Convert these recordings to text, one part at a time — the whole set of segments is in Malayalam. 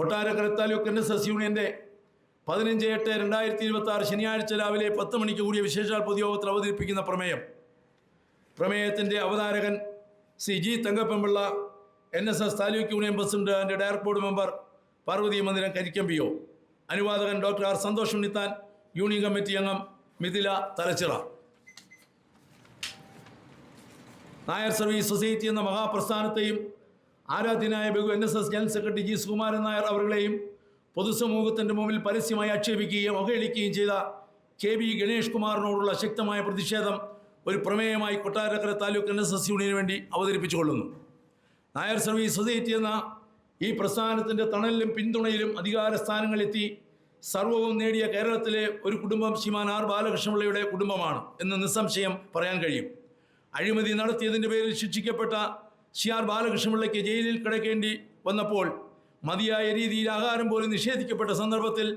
കൊട്ടാരക്കര താലൂക്ക് NSS യൂണിയന്റെ 15/8/2026 ശനിയാഴ്ച രാവിലെ 10 മണിക്ക് കൂടിയ വിശേഷാൽ പൊതുയോഗത്തിൽ അവതരിപ്പിക്കുന്ന പ്രമേയത്തിൻ്റെ അവതാരകൻ Shri G Thankappan Pillai, NSS taluk union president and director board member, Parvathi Mandiram, Karikkam PO. അനുവാദകൻ doctor R Santhosh Unnithan, union committee അംഗം മിഥില തലച്ചിറ. നായർ സർവീസ് സൊസൈറ്റി എന്ന മഹാപ്രസ്ഥാനത്തെയും ആരാധ്യനായ ബഹു NSS general secretary G Sukumaran Nair അവരുടെയും പൊതുസമൂഹത്തിൻ്റെ മുമ്പിൽ പരസ്യമായി ആക്ഷേപിക്കുകയും അവഹേളിക്കുകയും ചെയ്ത KB ഗണേഷ് കുമാറിനോടുള്ള ശക്തമായ പ്രതിഷേധം ഒരു പ്രമേയമായി കൊട്ടാരക്കര താലൂക്ക് NSS യൂണിയന് വേണ്ടി അവതരിപ്പിച്ചുകൊള്ളുന്നു. നായർ സർവീസ് സൊസൈറ്റി എന്ന ഈ പ്രസ്ഥാനത്തിൻ്റെ തണലിലും പിന്തുണയിലും അധികാര സ്ഥാനങ്ങളിലെത്തി സർവവും നേടിയ കേരളത്തിലെ ഒരു കുടുംബം ശ്രീമാൻ R ബാലകൃഷ്ണപിള്ളയുടെ കുടുംബമാണ് എന്ന് നിസ്സംശയം പറയാൻ കഴിയും. അഴിമതി നടത്തിയതിൻ്റെ പേരിൽ ശിക്ഷിക്കപ്പെട്ട ശ്രീ R ബാലകൃഷ്ണപിള്ളയ്ക്ക് ജയിലിൽ കിടക്കേണ്ടി വന്നപ്പോൾ മതിയായ രീതിയിൽ ആഹാരം പോലും നിഷേധിക്കപ്പെട്ട സന്ദർഭത്തിൽ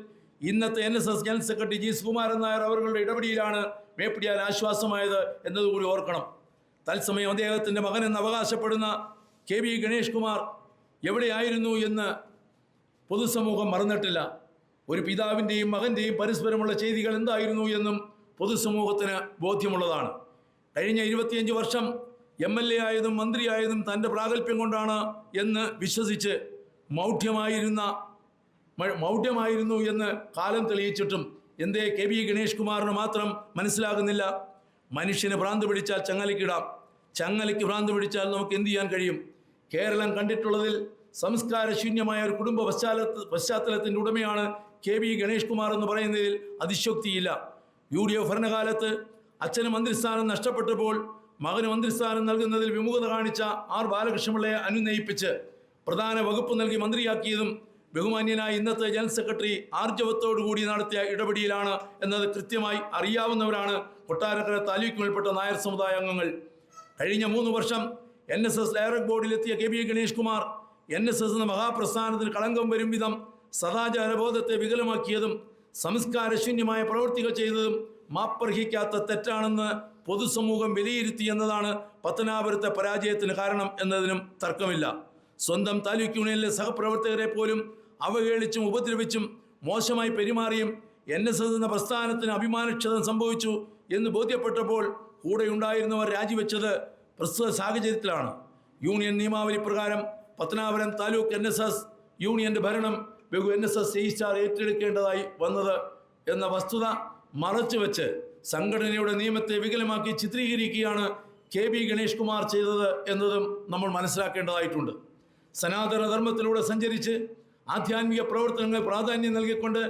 ഇന്നത്തെ NSS general secretary G Sukumaran Nair അവരുടെ ഇടപെടലാണ് മേപ്പിടിയാൻ ആശ്വാസമായത് എന്നതുകൂടി ഓർക്കണം. തത്സമയം അദ്ദേഹത്തിൻ്റെ മകനെന്ന് അവകാശപ്പെടുന്ന KB ഗണേഷ് കുമാർ എവിടെയായിരുന്നു എന്ന് പൊതുസമൂഹം മറന്നിട്ടില്ല. ഒരു പിതാവിൻ്റെയും മകൻ്റെയും പരസ്പരമുള്ള ചെയ്തികൾ എന്തായിരുന്നു എന്നും പൊതുസമൂഹത്തിന് ബോധ്യമുള്ളതാണ്. കഴിഞ്ഞ 25 വർഷം MLA ആയതും മന്ത്രിയായതും തൻ്റെ പ്രാഗൽഭ്യം കൊണ്ടാണ് എന്ന് വിശ്വസിച്ച് മൗഢ്യമായിരുന്നു എന്ന് കാലം തെളിയിച്ചിട്ടും എന്തേ KB ഗണേഷ് കുമാറിന് മാത്രം മനസ്സിലാകുന്നില്ല? മനുഷ്യന് ഭ്രാന്ത് പിടിച്ചാൽ ചങ്ങലയ്ക്കിടാം, ചങ്ങലയ്ക്ക് ഭ്രാന്ത് പിടിച്ചാൽ നമുക്ക് എന്ത് ചെയ്യാൻ കഴിയും? കേരളം കണ്ടിട്ടുള്ളതിൽ സംസ്കാരശൂന്യമായ ഒരു കുടുംബ പശ്ചാത്തലത്തിൻ്റെ ഉടമയാണ് KB ഗണേഷ് കുമാർ എന്ന് പറയുന്നതിൽ അതിശയോക്തിയില്ല. UDF ഭരണകാലത്ത് അച്ഛന് മന്ത്രിസ്ഥാനം നഷ്ടപ്പെട്ടപ്പോൾ മകന് മന്ത്രിസ്ഥാനം നൽകുന്നതിൽ വിമുഖത കാണിച്ച R ബാലകൃഷ്ണപിള്ളയെ അനുനയിപ്പിച്ച് പ്രധാന വകുപ്പ് നൽകി മന്ത്രിയാക്കിയതും ബഹുമാന്യനായ ഇന്നത്തെ ജനറൽ സെക്രട്ടറി ആർജവത്തോടുകൂടി നടത്തിയ ഇടപെടലാണ് എന്നത് കൃത്യമായി അറിയാവുന്നവരാണ് കൊട്ടാരക്കര താലൂക്കിൽപ്പെട്ട നായർ സമുദായ അംഗങ്ങൾ. കഴിഞ്ഞ 3 വർഷം NSS ഡയറക്ടർ ബോർഡിലെത്തിയ KB ഗണേഷ് കുമാർ NSS എന്ന മഹാപ്രസ്ഥാനത്തിന് കളങ്കം വരും വിധം സദാചാരബോധത്തെ വികലമാക്കിയതും സംസ്കാരശൂന്യമായ പ്രവൃത്തികൾ ചെയ്തതും മാപ്പർഹിക്കാത്ത തെറ്റാണെന്ന് പൊതുസമൂഹം വിലയിരുത്തി എന്നതാണ് പത്തനാപുരത്തെ പരാജയത്തിന് കാരണം എന്നതിനും തർക്കമില്ല. സ്വന്തം താലൂക്ക് യൂണിയനിലെ സഹപ്രവർത്തകരെ പോലും അവഹേളിച്ചും ഉപദ്രവിച്ചും മോശമായി പെരുമാറിയും NSS എന്ന പ്രസ്ഥാനത്തിന് അഭിമാനക്ഷതം സംഭവിച്ചു എന്ന് ബോധ്യപ്പെട്ടപ്പോൾ കൂടെയുണ്ടായിരുന്നവർ രാജിവെച്ചത് പ്രസ്തുത സാഹചര്യത്തിലാണ്. യൂണിയൻ നിയമാവലി പ്രകാരം പത്തനാപുരം താലൂക്ക് NSS യൂണിയൻ്റെ ഭരണം ബഹു NSS രജിസ്ട്രാർ ഏറ്റെടുക്കേണ്ടതായി വന്നത് എന്ന വസ്തുത മറച്ചുവെച്ച് സംഘടനയുടെ നിയമത്തെ വികലമാക്കി ചിത്രീകരിക്കുകയാണ് KB ഗണേഷ് കുമാർ ചെയ്തത് എന്നതും നമ്മൾ മനസ്സിലാക്കേണ്ടതായിട്ടുണ്ട്. സനാതന ധർമ്മത്തിലൂടെ സഞ്ചരിച്ച് ആധ്യാത്മിക പ്രവർത്തനങ്ങൾ പ്രാധാന്യം നൽകിക്കൊണ്ട്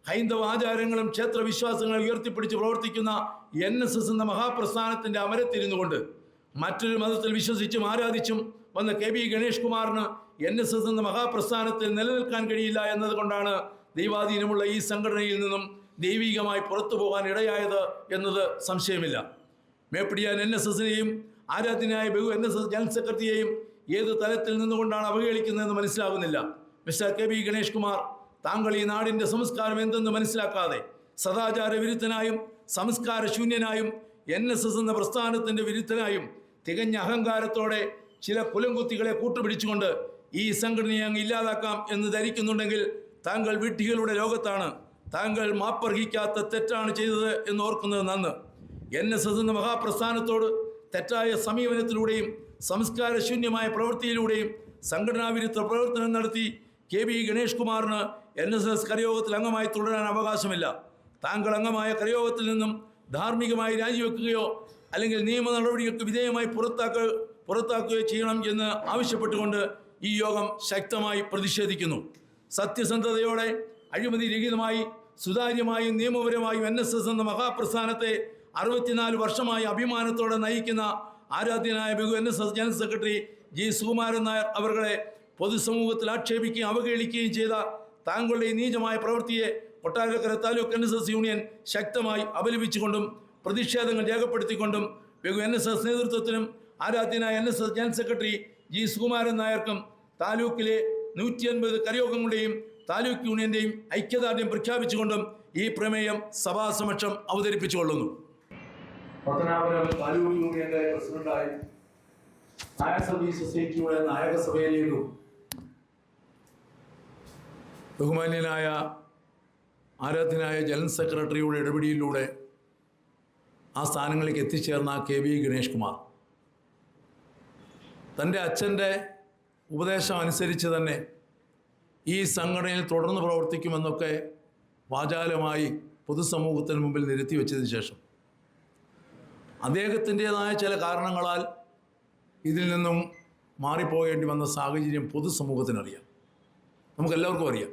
ഹൈന്ദവ ആചാരങ്ങളും ക്ഷേത്രവിശ്വാസങ്ങളും ഉയർത്തിപ്പിടിച്ച് പ്രവർത്തിക്കുന്ന NSS എന്ന മഹാപ്രസ്ഥാനത്തിൻ്റെ അമരത്തിരുന്നു കൊണ്ട് മറ്റൊരു മതത്തിൽ വിശ്വസിച്ചും ആരാധിച്ചും വന്ന KB ഗണേഷ് കുമാറിന് NSS എന്ന മഹാപ്രസ്ഥാനത്തിൽ നിലനിൽക്കാൻ കഴിയില്ല എന്നതുകൊണ്ടാണ് ദൈവാധീനമുള്ള ഈ സംഘടനയിൽ നിന്നും ദൈവികമായി പുറത്തു പോകാൻ ഇടയായത് എന്നത് സംശയമില്ല. മേപ്പിടിയാൻ NSSനെയും ആരാധ്യനായ ബഹു NSS ജനറൽ സെക്രട്ടറിയെയും ഏത് തലത്തിൽ നിന്നുകൊണ്ടാണ് അവഹേളിക്കുന്നതെന്ന് മനസ്സിലാകുന്നില്ല. മിസ്റ്റർ KB ഗണേഷ് കുമാർ, താങ്കൾ ഈ നാടിൻ്റെ സംസ്കാരം എന്തെന്ന് മനസ്സിലാക്കാതെ സദാചാര വിരുദ്ധനായും സംസ്കാരശൂന്യനായും NSS എന്ന പ്രസ്ഥാനത്തിൻ്റെ വിരുദ്ധനായും തികഞ്ഞ അഹങ്കാരത്തോടെ ചില കുലംകുത്തികളെ കൂട്ടുപിടിച്ചുകൊണ്ട് ഈ സംഘടനയെ അങ്ങ് ഇല്ലാതാക്കാം എന്ന് ധരിക്കുന്നുണ്ടെങ്കിൽ താങ്കൾ വിഡ്ഢികളുടെ ലോകത്താണ്. താങ്കൾ മാപ്പർഹിക്കാത്ത തെറ്റാണ് ചെയ്തത് എന്ന് ഓർക്കുന്നത് നന്ന്. NSS എന്ന മഹാപ്രസ്ഥാനത്തോട് തെറ്റായ സമീപനത്തിലൂടെയും സംസ്കാരശൂന്യമായ പ്രവൃത്തിയിലൂടെയും സംഘടനാ വിരുദ്ധ പ്രവർത്തനം നടത്തി KB ഗണേഷ് കുമാറിന് NSS കരയോഗത്തിൽ അംഗമായി തുടരാൻ അവകാശമില്ല. താങ്കൾ അംഗമായ കരയോഗത്തിൽ നിന്നും ധാർമ്മികമായി രാജിവെക്കുകയോ അല്ലെങ്കിൽ നിയമ നടപടികൾക്ക് വിധേയമായി പുറത്താക്കുകയോ ചെയ്യണം എന്ന് ആവശ്യപ്പെട്ടുകൊണ്ട് ഈ യോഗം ശക്തമായി പ്രതിഷേധിക്കുന്നു. സത്യസന്ധതയോടെ അഴിമതി രഹിതമായി സുതാര്യമായും നിയമപരമായും NSS എന്ന മഹാപ്രസ്ഥാനത്തെ 64 വർഷമായി അഭിമാനത്തോടെ നയിക്കുന്ന ആരാധ്യനായ ബഹു NSS general secretary G Sukumaran Nair അവരുടെ പൊതുസമൂഹത്തിൽ ആക്ഷേപിക്കുകയും അവഹേളിക്കുകയും ചെയ്ത താങ്കളുടെ നീചമായ പ്രവൃത്തിയെ കൊട്ടാരക്കര താലൂക്ക് NSS യൂണിയൻ ശക്തമായി അപലപിച്ചുകൊണ്ടും പ്രതിഷേധങ്ങൾ രേഖപ്പെടുത്തിക്കൊണ്ടും ബഹു NSS നേതൃത്വത്തിനും ആരാധ്യനായ NSS general secretary G Sukumaran നായർക്കും താലൂക്കിലെ 150 കരയോഗങ്ങളുടെയും താലൂക്ക് യൂണിയൻ്റെയും ഐക്യദാർഢ്യം പ്രഖ്യാപിച്ചുകൊണ്ടും ഈ പ്രമേയം സഭാസമക്ഷം അവതരിപ്പിച്ചുകൊള്ളുന്നു. പത്തനാപുരം താലൂക്ക് യൂണിയന്റെ പ്രസിഡന്റായി നായർ സർവീസ് സൊസൈറ്റിയുടെ നായക സഭയിലേക്കും ബഹുമാന്യനായ ആരാധ്യനായ ജനറൽ സെക്രട്ടറിയുടെ ഇടപെടലിലൂടെ ആ സ്ഥാനങ്ങളിലേക്ക് എത്തിച്ചേർന്ന കെ.വി. ഗണേഷ് കുമാർ തൻ്റെ അച്ഛൻ്റെ ഉപദേശം അനുസരിച്ച് തന്നെ ഈ സംഘടനയിൽ തുടർന്ന് പ്രവർത്തിക്കുമെന്നൊക്കെ വാചാലമായി പൊതുസമൂഹത്തിന് മുമ്പിൽ നിരത്തി വെച്ചതിന് ശേഷം അദ്ദേഹത്തിൻ്റേതായ ചില കാരണങ്ങളാൽ ഇതിൽ നിന്നും മാറിപ്പോകേണ്ടി വന്ന സാഹചര്യം പൊതുസമൂഹത്തിനറിയാം, നമുക്കെല്ലാവർക്കും അറിയാം.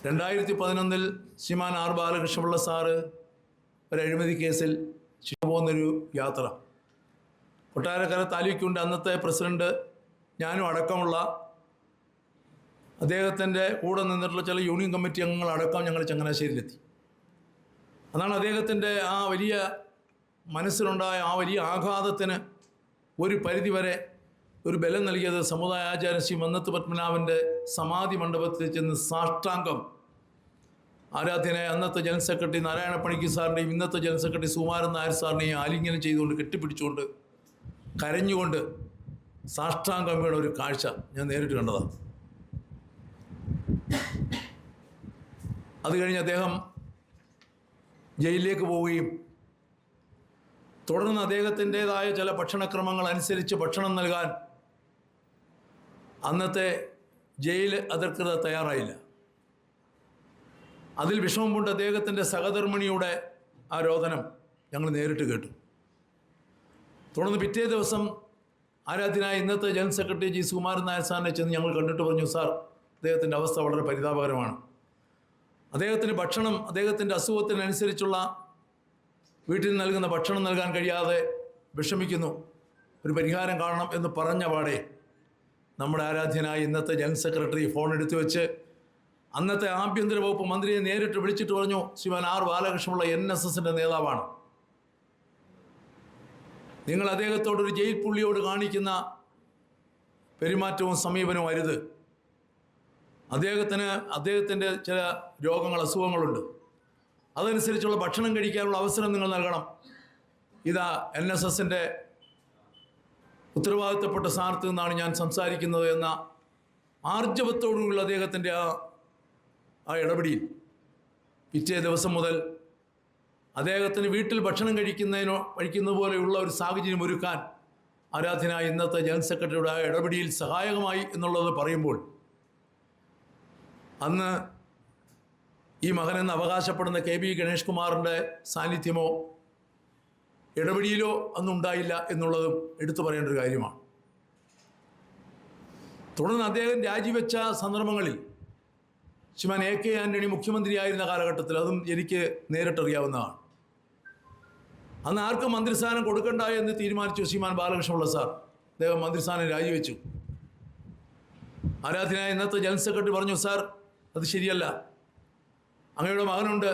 2011 ശ്രീമാൻ ആർ ബാലകൃഷ്ണപിള്ള സാറ് ഒരു അഴിമതി കേസിൽ ശിക്ഷ പോകുന്നൊരു യാത്ര കൊട്ടാരക്കര താലൂക്കിൻ്റെ അന്നത്തെ പ്രസിഡന്റ് ഞാനും അടക്കമുള്ള അദ്ദേഹത്തിൻ്റെ കൂടെ നിന്നിട്ടുള്ള ചില യൂണിയൻ കമ്മിറ്റി അംഗങ്ങളടക്കം ഞങ്ങൾ ചങ്ങനാശ്ശേരിയിലെത്തി. അതാണ് അദ്ദേഹത്തിൻ്റെ ആ വലിയ മനസ്സിലുണ്ടായ ആ വലിയ ആഘാതത്തിന് ഒരു പരിധിവരെ ഒരു ബലം നൽകിയത് സമുദായാചാര്യ ശ്രീ മന്നത്ത് പത്മനാഭൻ്റെ സമാധി മണ്ഡപത്തിൽ ചെന്ന് സാഷ്ടാംഗം ആരാധ്യനായ അന്നത്തെ ജനറൽ സെക്രട്ടറി നാരായണ പണിക്കർ സാറിൻ്റെയും ഇന്നത്തെ ജനറൽ സെക്രട്ടറി സുകുമാരൻ നായർ സാറിനെയും ആലിംഗനം ചെയ്തുകൊണ്ട് കെട്ടിപ്പിടിച്ചുകൊണ്ട് കരഞ്ഞുകൊണ്ട് സാഷ്ടാംഗമ്മയുടെ ഒരു കാഴ്ച ഞാൻ നേരിട്ട് കണ്ടതാണ്. അത് കഴിഞ്ഞ് അദ്ദേഹം ജയിലിലേക്ക് പോവുകയും തുടർന്ന് അദ്ദേഹത്തിൻ്റേതായ ചില ഭക്ഷണക്രമങ്ങൾ അനുസരിച്ച് ഭക്ഷണം നൽകാൻ അന്നത്തെ ജയിൽ അധികൃതർ തയ്യാറായില്ല. അതിൽ വിഷമം കൊണ്ട് അദ്ദേഹത്തിൻ്റെ സഹധർമ്മിണിയുടെ ആ രോദനം ഞങ്ങൾ നേരിട്ട് കേട്ടു. തുടർന്ന് പിറ്റേ ദിവസം ആരാധ്യനായ ഇന്നത്തെ general secretary G Sukumaran Nair സാറിനെ ചെന്ന് ഞങ്ങൾ കണ്ടിട്ട് പറഞ്ഞു, സാർ അദ്ദേഹത്തിൻ്റെ അവസ്ഥ വളരെ പരിതാപകരമാണ്. അദ്ദേഹത്തിന് ഭക്ഷണം അദ്ദേഹത്തിൻ്റെ അസുഖത്തിനനുസരിച്ചുള്ള വീട്ടിൽ നൽകുന്ന ഭക്ഷണം നൽകാൻ കഴിയാതെ വിഷമിക്കുന്നു, ഒരു പരിഹാരം കാണണം എന്ന് പറഞ്ഞ പാടെ നമ്മുടെ ആരാധ്യനായ ഇന്നത്തെ ജനറൽ സെക്രട്ടറി ഫോൺ എടുത്തു വെച്ച് അന്നത്തെ ആഭ്യന്തര വകുപ്പ് മന്ത്രിയെ നേരിട്ട് വിളിച്ചിട്ട് പറഞ്ഞു, ശ്രീമാൻ ആർ ബാലകൃഷ്ണപിള്ള NSSൻ്റെ നേതാവാണ്, നിങ്ങൾ അദ്ദേഹത്തോടൊരു ജയിൽ പുള്ളിയോട് കാണിക്കുന്ന പെരുമാറ്റവും സമീപനവും അരുത്. അദ്ദേഹത്തിൻ്റെ ചില അസുഖങ്ങളുണ്ട്, അതനുസരിച്ചുള്ള ഭക്ഷണം കഴിക്കാനുള്ള അവസരം നിങ്ങൾ നൽകണം. ഇതാ NSSൻ്റെ ഉത്തരവാദിത്തപ്പെട്ട സ്ഥാനത്ത് നിന്നാണ് ഞാൻ സംസാരിക്കുന്നത് എന്ന ആർജവത്തോടുള്ള അദ്ദേഹത്തിൻ്റെ ആ ഇടപെടിയിൽ പിറ്റേ ദിവസം മുതൽ അദ്ദേഹത്തിന് വീട്ടിൽ ഭക്ഷണം കഴിക്കുന്നത് പോലെയുള്ള ഒരു സാഹചര്യം ഒരുക്കാൻ ആരാധ്യനായ ഇന്നത്തെ ജനറൽ സെക്രട്ടറിയുടെ ആ ഇടപെടിയിൽ സഹായകമായി എന്നുള്ളത് പറയുമ്പോൾ അന്ന് ഈ മകനെന്ന് അവകാശപ്പെടുന്ന കെ.ബി. ഗണേഷ് കുമാറിൻ്റെ സാന്നിധ്യമോ ഇടപെടിയിലോ അന്നുണ്ടായില്ല എന്നുള്ളതും എടുത്തു പറയേണ്ട ഒരു കാര്യമാണ്. തുടർന്ന് അദ്ദേഹം രാജിവെച്ച സന്ദർഭങ്ങളിൽ ശ്രീമാൻ A.K. ആൻ്റണി മുഖ്യമന്ത്രിയായിരുന്ന കാലഘട്ടത്തിൽ അതും എനിക്ക് നേരിട്ടറിയാവുന്നതാണ്. അന്ന് ആർക്കും മന്ത്രിസ്ഥാനം കൊടുക്കണ്ട എന്ന് തീരുമാനിച്ചു ശ്രീമാൻ ബാലകൃഷ്ണപിള്ള സാർ. അദ്ദേഹം മന്ത്രിസ്ഥാനം രാജിവെച്ചു. ആരാധ്യനായ ഇന്നത്തെ ജനറൽ സെക്രട്ടറി പറഞ്ഞു, സാർ അത് ശരിയല്ല, അങ്ങയുടെ മകനുണ്ട്,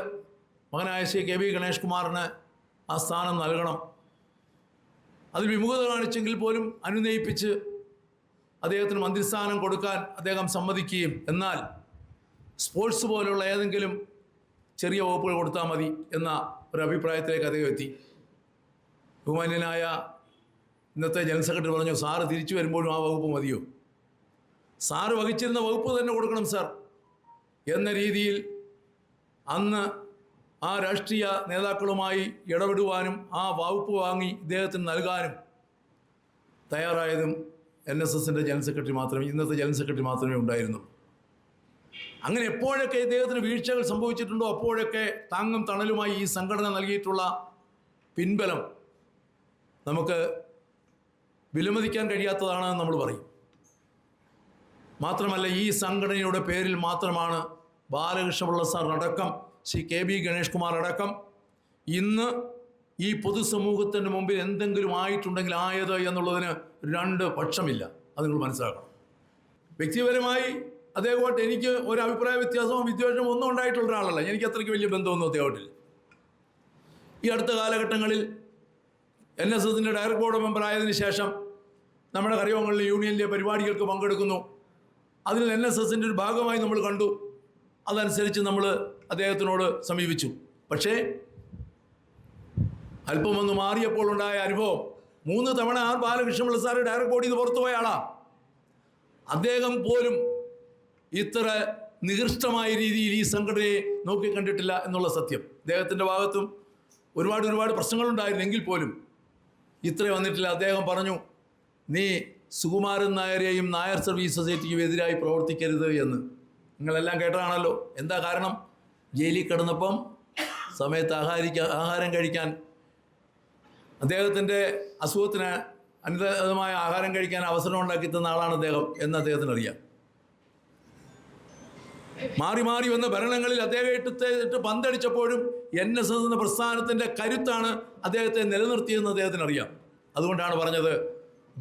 മകനായ ശ്രീ കെ.ബി. ഗണേഷ് കുമാറിന് ആ സ്ഥാനം നൽകണം. അതിൽ വിമുഖത കാണിച്ചെങ്കിൽ പോലും അനുനയിപ്പിച്ച് അദ്ദേഹത്തിന് മന്ത്രിസ്ഥാനം കൊടുക്കാൻ അദ്ദേഹം സമ്മതിക്കുകയും എന്നാൽ സ്പോർട്സ് പോലുള്ള ഏതെങ്കിലും ചെറിയ വകുപ്പുകൾ കൊടുത്താൽ മതി എന്ന ഒരു അഭിപ്രായത്തിലേക്ക് അദ്ദേഹം എത്തി. ബഹുമാന്യനായ ഇന്നത്തെ ജനറൽ സെക്രട്ടറി പറഞ്ഞു, സാറ് തിരിച്ചു വരുമ്പോഴും ആ വകുപ്പ് മതിയോ, സാറ് വഹിച്ചിരുന്ന വകുപ്പ് തന്നെ കൊടുക്കണം സാർ എന്ന രീതിയിൽ അന്ന് ആ രാഷ്ട്രീയ നേതാക്കളുമായി ഇടപെടുവാനും ആ വകുപ്പ് വാങ്ങി ഇദ്ദേഹത്തിന് നൽകാനും തയ്യാറായതും NSSൻ്റെ ജനറൽ സെക്രട്ടറി മാത്രമേ, ഇന്നത്തെ ജനറൽ സെക്രട്ടറി മാത്രമേ ഉണ്ടായിരുന്നുള്ളൂ. അങ്ങനെ എപ്പോഴൊക്കെ ഇദ്ദേഹത്തിന് വീഴ്ചകൾ സംഭവിച്ചിട്ടുണ്ടോ അപ്പോഴൊക്കെ താങ്ങും തണലുമായി ഈ സംഘടന നൽകിയിട്ടുള്ള പിൻബലം നമുക്ക് വിലമതിക്കാൻ കഴിയാത്തതാണെന്ന് നമ്മൾ പറയും. മാത്രമല്ല ഈ സംഘടനയുടെ പേരിൽ മാത്രമാണ് ബാലകൃഷ്ണപിള്ള സാറിനടക്കം ശ്രീ കെ.ബി. ഗണേഷ് കുമാർ അടക്കം ഇന്ന് ഈ പൊതുസമൂഹത്തിൻ്റെ മുമ്പിൽ എന്തെങ്കിലും ആയിട്ടുണ്ടെങ്കിൽ ആയത് എന്നുള്ളതിന് രണ്ട് പക്ഷമില്ല. അത് നിങ്ങൾ മനസ്സിലാക്കണം. വ്യക്തിപരമായി അദ്ദേഹമായിട്ട് എനിക്ക് ഒരു അഭിപ്രായ വ്യത്യാസമോ വിദ്വേഷമോ ഒന്നും ഉണ്ടായിട്ടുള്ള ഒരാളല്ല. എനിക്ക് അത്രയ്ക്ക് വലിയ ബന്ധമൊന്നും അദ്ദേഹമായിട്ടില്ല. ഈ അടുത്ത കാലഘട്ടങ്ങളിൽ NSSൻ്റെ ഡയറക്ടർ ബോർഡ് മെമ്പർ ആയതിനു ശേഷം നമ്മുടെ കരയോഗങ്ങളിലെ യൂണിയനിലെ പരിപാടികൾക്ക് പങ്കെടുക്കുന്നു. അതിൽ NSSൻ്റെ ഒരു ഭാഗമായി നമ്മൾ കണ്ടു. അതനുസരിച്ച് നമ്മൾ അദ്ദേഹത്തിനോട് സമീപിച്ചു. പക്ഷേ അല്പമൊന്ന് മാറിയപ്പോൾ ഉണ്ടായ അനുഭവം, 3 തവണ ആർ ബാലകൃഷ്ണപിള്ള സാറ് ഡയറക്ടർ ബോർഡിൽ നിന്ന് പുറത്തുപോയ ആളാണ്. അദ്ദേഹം പോലും ഇത്ര നികൃഷ്ടമായ രീതിയിൽ ഈ സംഘടനയെ നോക്കിക്കണ്ടിട്ടില്ല എന്നുള്ള സത്യം. അദ്ദേഹത്തിൻ്റെ ഭാഗത്തും ഒരുപാട് പ്രശ്നങ്ങളുണ്ടായിരുന്നെങ്കിൽ പോലും ഇത്ര വന്നിട്ടില്ല. അദ്ദേഹം പറഞ്ഞു, നീ സുകുമാരൻ നായരെയും നായർ സർവീസ് സൊസൈറ്റിക്കും എതിരായി പ്രവർത്തിക്കരുത് എന്ന്. നിങ്ങളെല്ലാം കേട്ടതാണല്ലോ. എന്താ കാരണം? ജയിലിൽ കിടന്നപ്പം സമയത്ത് ആഹാരം കഴിക്കാൻ, അദ്ദേഹത്തിൻ്റെ അസുഖത്തിന് അനുദമായ ആഹാരം കഴിക്കാൻ അവസരം ഉണ്ടാക്കി തന്ന ആളാണ് അദ്ദേഹം എന്ന് അദ്ദേഹത്തിന് അറിയാം. മാറി മാറി വന്ന ഭരണങ്ങളിൽ അദ്ദേഹം ഇട്ട് പന്തടിച്ചപ്പോഴും NSS എന്ന പ്രസ്ഥാനത്തിൻ്റെ കരുത്താണ് അദ്ദേഹത്തെ നിലനിർത്തിയതെന്ന് അദ്ദേഹത്തിന് അറിയാം. അതുകൊണ്ടാണ് പറഞ്ഞത്,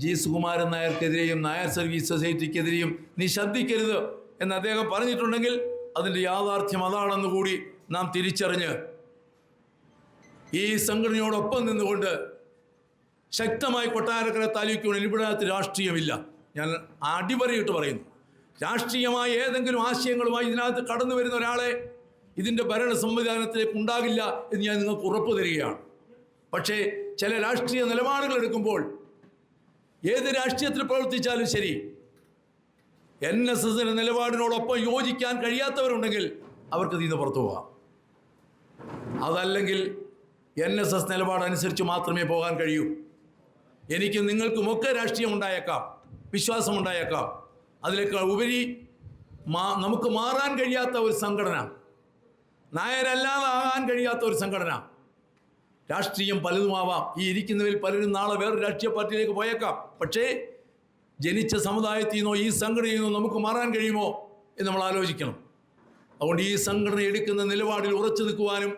ജി സുകുമാരൻ നായർക്കെതിരെയും നായർ സർവീസ് സൊസൈറ്റിക്കെതിരെയും നീ ശബ്ദിക്കരുത് എന്ന് അദ്ദേഹം പറഞ്ഞിട്ടുണ്ടെങ്കിൽ അതിൻ്റെ യാഥാർത്ഥ്യം അതാണെന്ന് കൂടി നാം തിരിച്ചറിഞ്ഞ് ഈ സംഘടനയോടൊപ്പം നിന്നുകൊണ്ട് ശക്തമായി കൊട്ടാരക്കര താലൂക്കിൽ ഇവിടെ രാഷ്ട്രീയമില്ല. ഞാൻ അടിവരയിട്ട് പറയുന്നു, രാഷ്ട്രീയമായ ഏതെങ്കിലും ആശയങ്ങളുമായി ഇതിനകത്ത് കടന്നു വരുന്ന ഒരാളെ ഇതിൻ്റെ ഭരണ സംവിധാനത്തിലേക്ക് ഉണ്ടാകില്ല എന്ന് ഞാൻ നിങ്ങൾക്ക് ഉറപ്പ് തരികയാണ്. പക്ഷേ ചില രാഷ്ട്രീയ നിലപാടുകൾ എടുക്കുമ്പോൾ ഏത് രാഷ്ട്രീയത്തിൽ പ്രവർത്തിച്ചാലും ശരി, NSSന്റെ നിലപാടിനോടൊപ്പം യോജിക്കാൻ കഴിയാത്തവരുണ്ടെങ്കിൽ അവർക്ക് ഇതിൽ നിന്ന് പുറത്തു പോകാം. അതല്ലെങ്കിൽ NSS നിലപാടനുസരിച്ച് മാത്രമേ പോകാൻ കഴിയൂ. എനിക്കും നിങ്ങൾക്കുമൊക്കെ രാഷ്ട്രീയം ഉണ്ടായേക്കാം, വിശ്വാസമുണ്ടായേക്കാം. അതിലേക്കാൾ ഉപരി നമുക്ക് മാറാൻ കഴിയാത്ത ഒരു സംഘടന, നായരല്ലാതെ ആകാൻ കഴിയാത്ത ഒരു സംഘടന. രാഷ്ട്രീയം പലതുമാവാം. ഈ ഇരിക്കുന്നവരിൽ പലരും നാളെ വേറൊരു രാഷ്ട്രീയ പാർട്ടിയിലേക്ക് പോയേക്കാം. പക്ഷേ ജനിച്ച സമുദായത്തിൽ നിന്നോ ഈ സംഘടനയിൽ നിന്നോ നമുക്ക് മാറാൻ കഴിയുമോ എന്ന് നമ്മൾ ആലോചിക്കണം. അതുകൊണ്ട് ഈ സംഘടന എടുക്കുന്ന നിലപാടിൽ ഉറച്ചു നിൽക്കുവാനും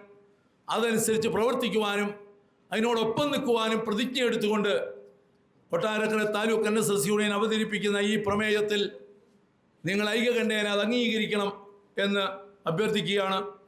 അതനുസരിച്ച് പ്രവർത്തിക്കുവാനും അതിനോടൊപ്പം നിൽക്കുവാനും പ്രതിജ്ഞ എടുത്തുകൊണ്ട് കൊട്ടാരക്കര താലൂക്ക് NSS യൂണിയൻ അവതരിപ്പിക്കുന്ന ഈ പ്രമേയത്തിൽ നിങ്ങൾ ഐക്യകണ്ഠേന അത് അംഗീകരിക്കണം എന്ന് അഭ്യർത്ഥിക്കുകയാണ്.